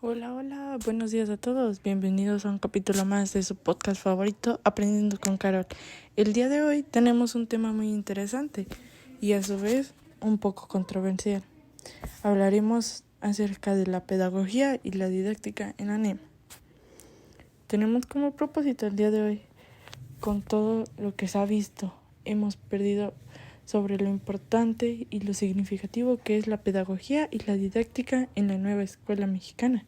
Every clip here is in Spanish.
Hola, hola, buenos días a todos. Bienvenidos a un capítulo más de su podcast favorito, Aprendiendo con Carol. El día de hoy tenemos un tema muy interesante y a su vez un poco controversial. Hablaremos acerca de la pedagogía y la didáctica en la NEM. Tenemos como propósito el día de hoy, con todo lo que se ha visto, hemos perdido sobre lo importante y lo significativo que es la pedagogía y la didáctica en la nueva escuela mexicana.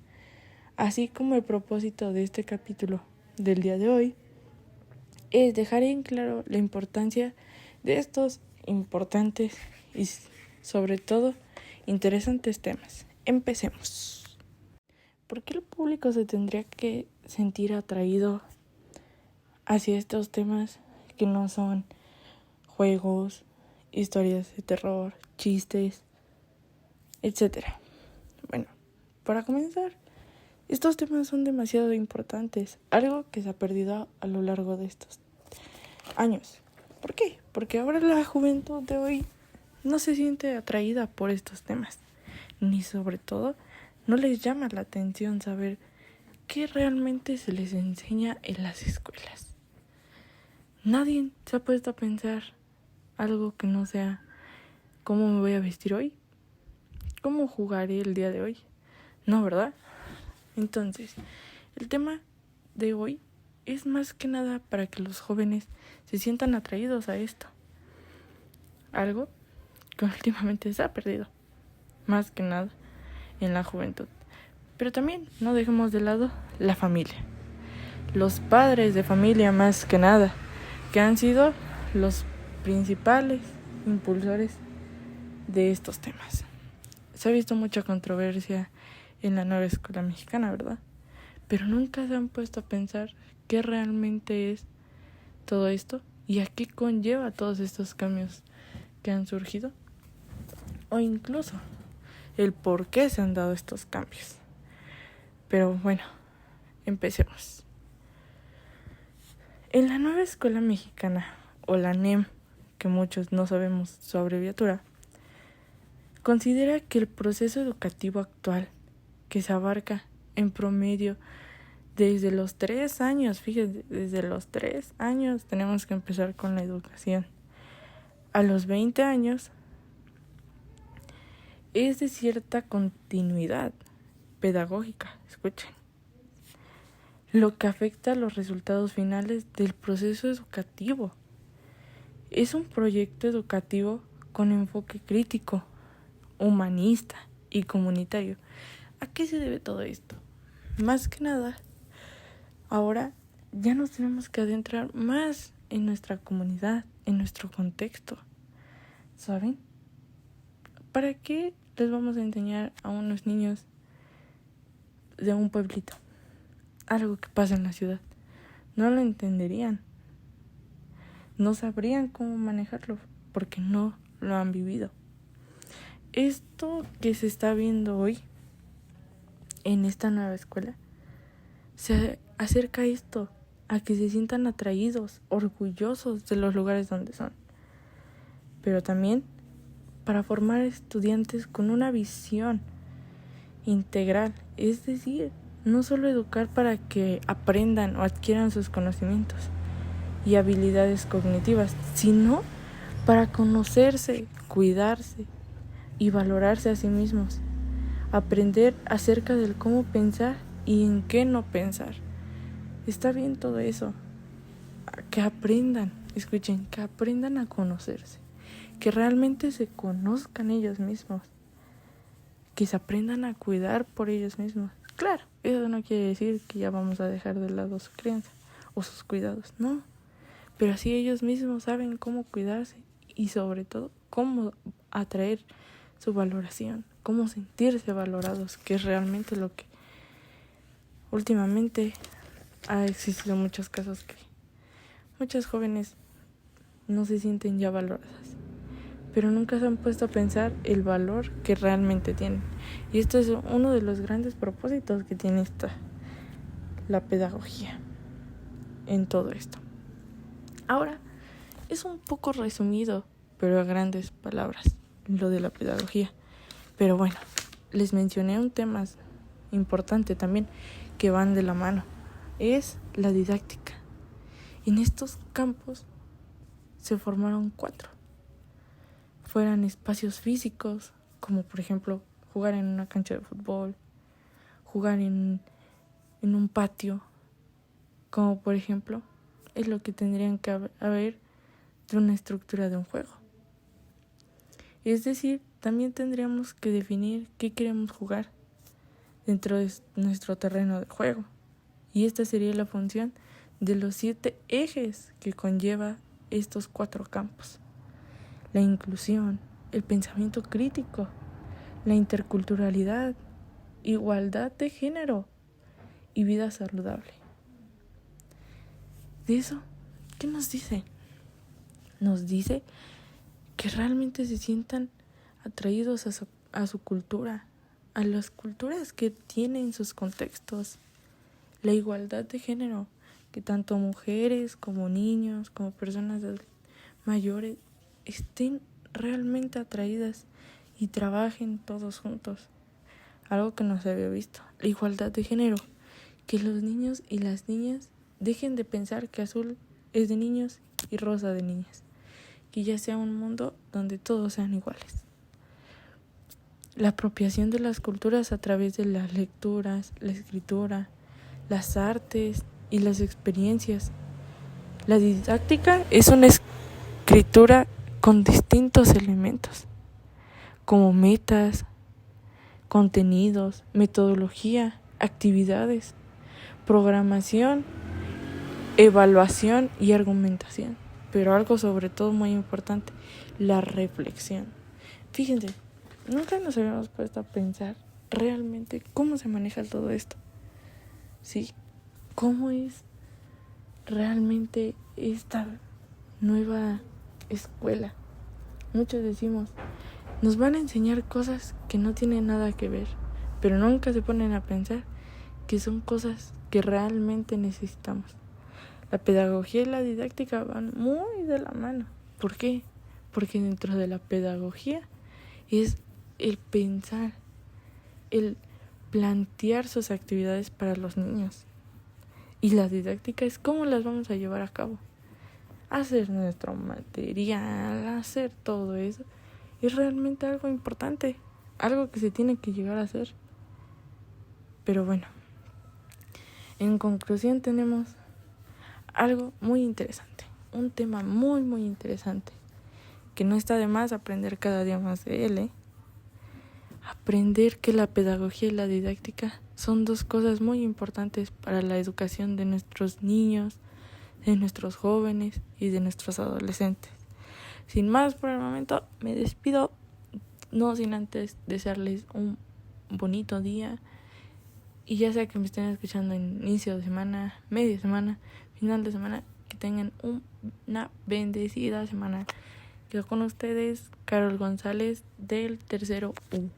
Así como el propósito de este capítulo del día de hoy es dejar en claro la importancia de estos importantes y sobre todo interesantes temas. Empecemos. ¿Por qué el público se tendría que sentir atraído hacia estos temas que no son juegos, historias de terror, chistes, etcétera? Bueno, para comenzar, estos temas son demasiado importantes, algo que se ha perdido a lo largo de estos años. ¿Por qué? Porque ahora la juventud de hoy no se siente atraída por estos temas, ni sobre todo no les llama la atención saber qué realmente se les enseña en las escuelas. Nadie se ha puesto a pensar algo que no sea cómo me voy a vestir hoy, cómo jugaré el día de hoy. No, ¿verdad? Entonces, el tema de hoy es más que nada para que los jóvenes se sientan atraídos a esto. Algo que últimamente se ha perdido, más que nada en la juventud. Pero también no dejemos de lado la familia. Los padres de familia más que nada, que han sido los principales impulsores de estos temas. Se ha visto mucha controversia en la nueva escuela mexicana, ¿verdad? Pero nunca se han puesto a pensar qué realmente es todo esto y a qué conlleva todos estos cambios que han surgido, o incluso el por qué se han dado estos cambios. Pero bueno, empecemos. En la nueva escuela mexicana, o la NEM, que muchos no sabemos su abreviatura, considera que el proceso educativo actual, que se abarca en promedio desde los 3 años, fíjense, desde los 3 años tenemos que empezar con la educación. A los 20 años es de cierta continuidad pedagógica, escuchen, lo que afecta a los resultados finales del proceso educativo. Es un proyecto educativo con enfoque crítico, humanista y comunitario. ¿A qué se debe todo esto? Más que nada, ahora ya nos tenemos que adentrar más en nuestra comunidad, en nuestro contexto. ¿Saben? ¿Para qué les vamos a enseñar a unos niños de un pueblito algo que pasa en la ciudad? No lo entenderían. No sabrían cómo manejarlo porque no lo han vivido. Esto que se está viendo hoy en esta nueva escuela se acerca a esto, a que se sientan atraídos, orgullosos de los lugares donde son. Pero también para formar estudiantes con una visión integral, es decir, no solo educar para que aprendan o adquieran sus conocimientos y habilidades cognitivas, sino para conocerse, cuidarse y valorarse a sí mismos, aprender acerca del cómo pensar y en qué no pensar. Está bien todo eso, que aprendan, escuchen, que aprendan a conocerse, que realmente se conozcan ellos mismos, que se aprendan a cuidar por ellos mismos. Claro, eso no quiere decir que ya vamos a dejar de lado su crianza o sus cuidados, no, pero así ellos mismos saben cómo cuidarse y sobre todo cómo atraer su valoración, cómo sentirse valorados, que es realmente lo que últimamente ha existido muchos casos que muchas jóvenes no se sienten ya valoradas, pero nunca se han puesto a pensar el valor que realmente tienen. Y esto es uno de los grandes propósitos que tiene la pedagogía en todo esto. Ahora, es un poco resumido, pero a grandes palabras, lo de la pedagogía. Pero bueno, les mencioné un tema importante también que van de la mano es la didáctica. En estos campos se formaron 4. Fueran espacios físicos, como por ejemplo jugar en una cancha de fútbol, jugar en un patio, como por ejemplo es lo que tendrían que haber de una estructura de un juego. Es decir, también tendríamos que definir qué queremos jugar dentro de nuestro terreno de juego. Y esta sería la función de los 7 ejes que conlleva estos 4 campos. La inclusión, el pensamiento crítico, la interculturalidad, igualdad de género y vida saludable. De eso, ¿qué nos dice? Nos dice que realmente se sientan atraídos a su cultura, a las culturas que tienen sus contextos, la igualdad de género, que tanto mujeres como niños, como personas mayores estén realmente atraídas y trabajen todos juntos. Algo que no se había visto, la igualdad de género, que los niños y las niñas dejen de pensar que azul es de niños y rosa de niñas, que ya sea un mundo donde todos sean iguales. La apropiación de las culturas a través de las lecturas, la escritura, las artes y las experiencias. La didáctica es una escritura con distintos elementos, como metas, contenidos, metodología, actividades, programación, evaluación y argumentación. Pero algo sobre todo muy importante, la reflexión. Fíjense, nunca nos habíamos puesto a pensar realmente cómo se maneja todo esto. ¿Sí? ¿Cómo es realmente esta nueva escuela? Muchos decimos, nos van a enseñar cosas que no tienen nada que ver, pero nunca se ponen a pensar que son cosas que realmente necesitamos. La pedagogía y la didáctica van muy de la mano. ¿Por qué? Porque dentro de la pedagogía es el pensar, el plantear sus actividades para los niños. Y la didáctica es cómo las vamos a llevar a cabo. Hacer nuestro material, hacer todo eso, es realmente algo importante, algo que se tiene que llegar a hacer. Pero bueno, en conclusión tenemos algo muy interesante, un tema muy muy interesante, que no está de más aprender cada día más de él. Aprender que la pedagogía y la didáctica son 2 cosas muy importantes para la educación de nuestros niños, de nuestros jóvenes y de nuestros adolescentes. Sin más por el momento, me despido, no sin antes desearles un bonito día. Y ya sea que me estén escuchando en inicio de semana, media semana, final de semana, que tengan una bendecida semana. Quedo con ustedes, Carol González del 3º U.